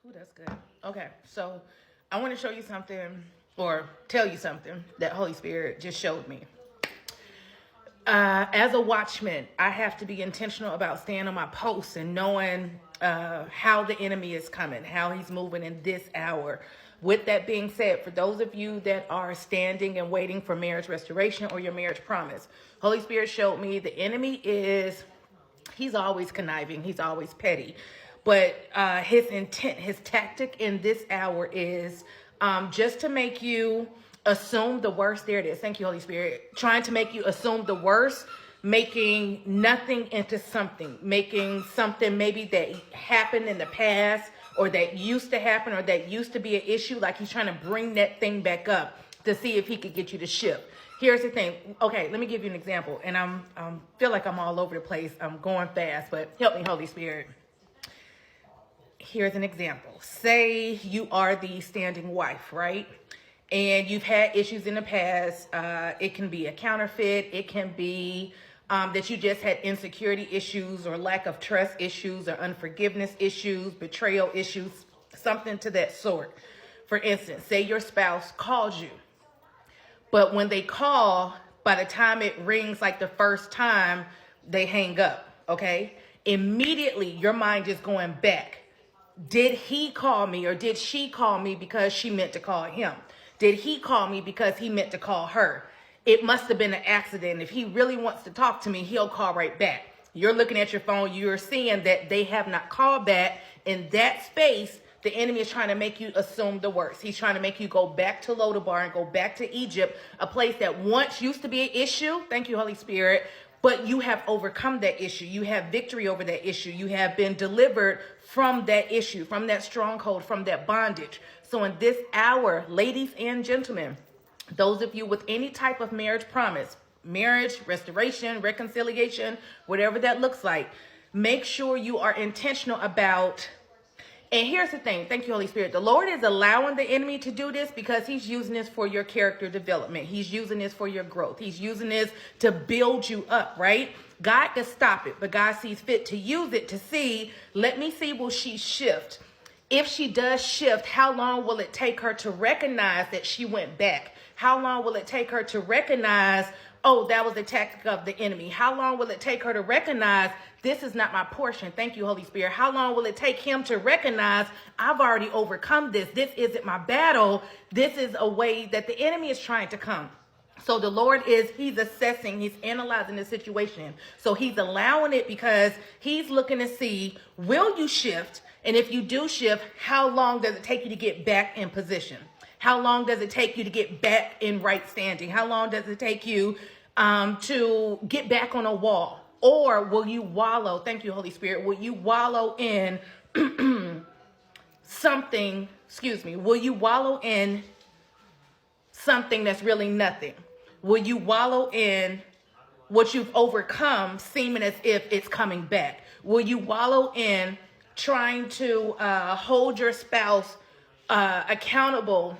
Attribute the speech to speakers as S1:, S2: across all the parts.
S1: Ooh, that's good. Okay, so I want to show you something or tell you something that Holy Spirit just showed me. As a watchman, I have to be intentional about staying on my post and knowing how the enemy is coming, how he's moving in this hour. With that being said, for those of you that are standing and waiting for marriage restoration or your marriage promise, Holy Spirit showed me the enemy he's always conniving, he's always petty. But his intent, his tactic in this hour is just to make you assume the worst. There it is. Thank you, Holy Spirit. Trying to make you assume the worst, making nothing into something, making something maybe that happened in the past or that used to happen or that used to be an issue. Like he's trying to bring that thing back up to see if he could get you to shift. Here's the thing. Okay, let me give you an example. And I'm feel like I'm all over the place. I'm going fast, but help me, Holy Spirit. Here's an example. Say you are the standing wife, right? And you've had issues in the past. It can be a counterfeit. It can be that you just had insecurity issues or lack of trust issues or unforgiveness issues, betrayal issues, something to that sort. For instance, say your spouse calls you, but when they call, by the time it rings like the first time, they hang up, okay? Immediately, your mind is going back. Did he call me or did she call me because she meant to call him? Did he call me because he meant to call her? It must have been an accident. If he really wants to talk to me, he'll call right back. You're looking at your phone. You're seeing that they have not called back. In that space, the enemy is trying to make you assume the worst. He's trying to make you go back to Lodabar and go back to Egypt, a place that once used to be an issue. Thank you, Holy Spirit. But you have overcome that issue. You have victory over that issue. You have been delivered from that issue, from that stronghold, from that bondage. So in this hour, ladies and gentlemen, those of you with any type of marriage promise, marriage, restoration, reconciliation, whatever that looks like, make sure you are intentional about. And here's the thing. Thank you, Holy Spirit. The Lord is allowing the enemy to do this because he's using this for your character development. He's using this for your growth. He's using this to build you up, right? God can stop it, but God sees fit to use it to see, let me see, will she shift? If she does shift, how long will it take her to recognize that she went back? How long will it take her to recognize, oh, that was the tactic of the enemy? How long will it take her to recognize this is not my portion? Thank you, Holy Spirit. How long will it take him to recognize I've already overcome this? This isn't my battle. This is a way that the enemy is trying to come. So the Lord he's assessing, he's analyzing the situation. So he's allowing it because he's looking to see, will you shift? And if you do shift, how long does it take you to get back in position? How long does it take you to get back in right standing? How long does it take you to get back on a wall? Or will you wallow? Thank you, Holy Spirit. Will you wallow in something, will you wallow in something that's really nothing? Will you wallow in what you've overcome seeming as if it's coming back? Will you wallow in trying to hold your spouse accountable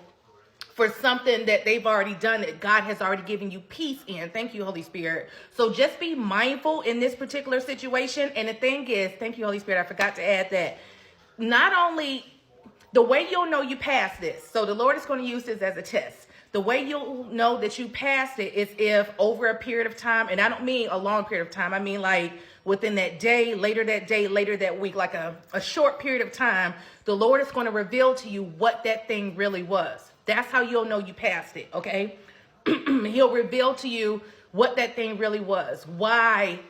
S1: for something that they've already done, that God has already given you peace in? Thank you, Holy Spirit. So just be mindful in this particular situation. And the thing is, thank you, Holy Spirit, I forgot to add that. Not only the way you'll know you passed this, so the Lord is going to use this as a test. The way you'll know that you passed it is if over a period of time, and I don't mean a long period of time, I mean like within that day, later that week, like a short period of time, the Lord is going to reveal to you what that thing really was. That's how you'll know you passed it, okay? He'll reveal to you what that thing really was, why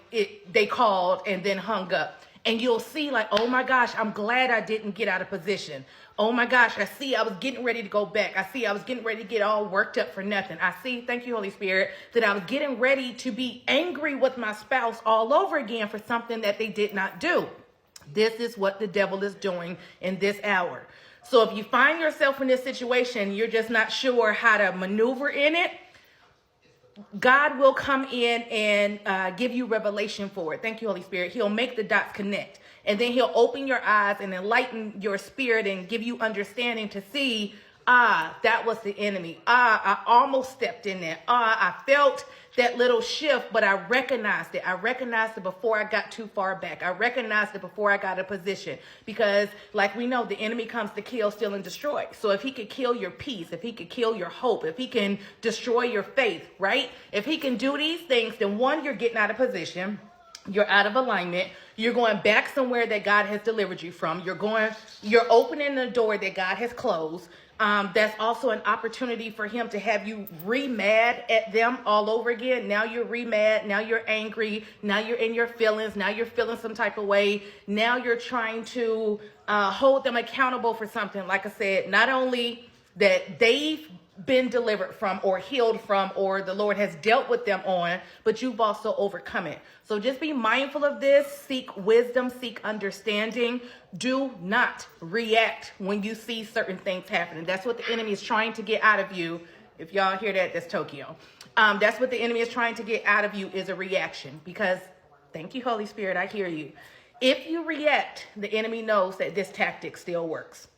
S1: they called and then hung up. And you'll see like, oh my gosh, I'm glad I didn't get out of position. Oh my gosh, I see I was getting ready to go back. I see I was getting ready to get all worked up for nothing. I see, thank you, Holy Spirit, that I was getting ready to be angry with my spouse all over again for something that they did not do. This is what the devil is doing in this hour. So if you find yourself in this situation, you're just not sure how to maneuver in it, God will come in and give you revelation for it. Thank you, Holy Spirit. He'll make the dots connect. And then he'll open your eyes and enlighten your spirit and give you understanding to see, That was the enemy. I almost stepped in there. I felt that little shift, but I recognized it. I recognized it before I got too far back. I recognized it before I got a position, because like we know, the enemy comes to kill, steal, and destroy. So if he could kill your peace, if he could kill your hope, if he can destroy your faith, right? If he can do these things, then one, you're getting out of position. You're out of alignment. You're going back somewhere that God has delivered you from. You're opening the door that God has closed. That's also an opportunity for him to have you re-mad at them all over again. Now you're re-mad. Now you're angry. Now you're in your feelings. Now you're feeling some type of way. Now you're trying to hold them accountable for something. Like I said, not only that they've been delivered from or healed from, or the Lord has dealt with them on, but you've also overcome it. So just be mindful of this. Seek wisdom, seek understanding. Do not react when you see certain things happening. That's what the enemy is trying to get out of you. If y'all hear that, that's Tokyo. That's what the enemy is trying to get out of you, is a reaction. Because, thank you, Holy Spirit, I hear you. If you react, the enemy knows that this tactic still works.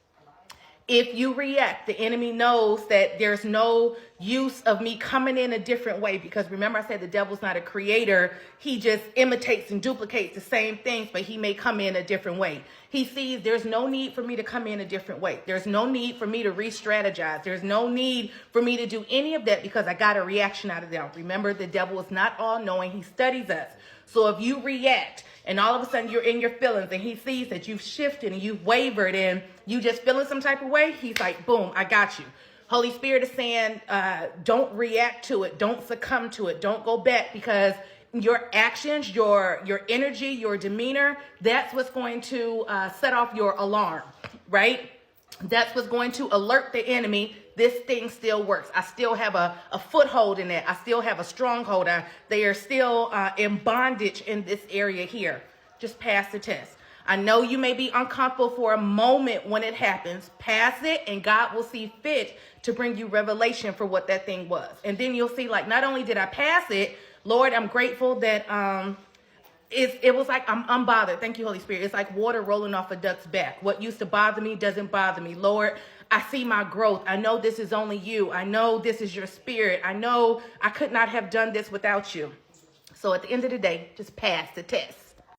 S1: If you react, the enemy knows that there's no use of me coming in a different way, because remember I said the devil's not a creator. He just imitates and duplicates the same things, but he may come in a different way. He sees there's no need for me to come in a different way. There's no need for me to re-strategize. There's no need for me to do any of that, because I got a reaction out of them. Remember, the devil is not all-knowing. He studies us. So if you react and all of a sudden you're in your feelings and he sees that you've shifted and you've wavered and you just feeling some type of way, he's like, boom, I got you. Holy Spirit is saying, don't react to it. Don't succumb to it. Don't go back, because your actions, your energy, your demeanor, that's what's going to set off your alarm, right? That's what's going to alert the enemy. This thing still works. I still have a foothold in it. I still have a stronghold. They are still in bondage in this area here. Just pass the test. I know you may be uncomfortable for a moment when it happens. Pass it, and God will see fit to bring you revelation for what that thing was. And then you'll see, like, not only did I pass it, Lord, I'm grateful that it was like I'm unbothered. Thank you, Holy Spirit. It's like water rolling off a duck's back. What used to bother me doesn't bother me. Lord, I see my growth. I know this is only you. I know this is your spirit. I know I could not have done this without you. So at the end of the day, just pass the test.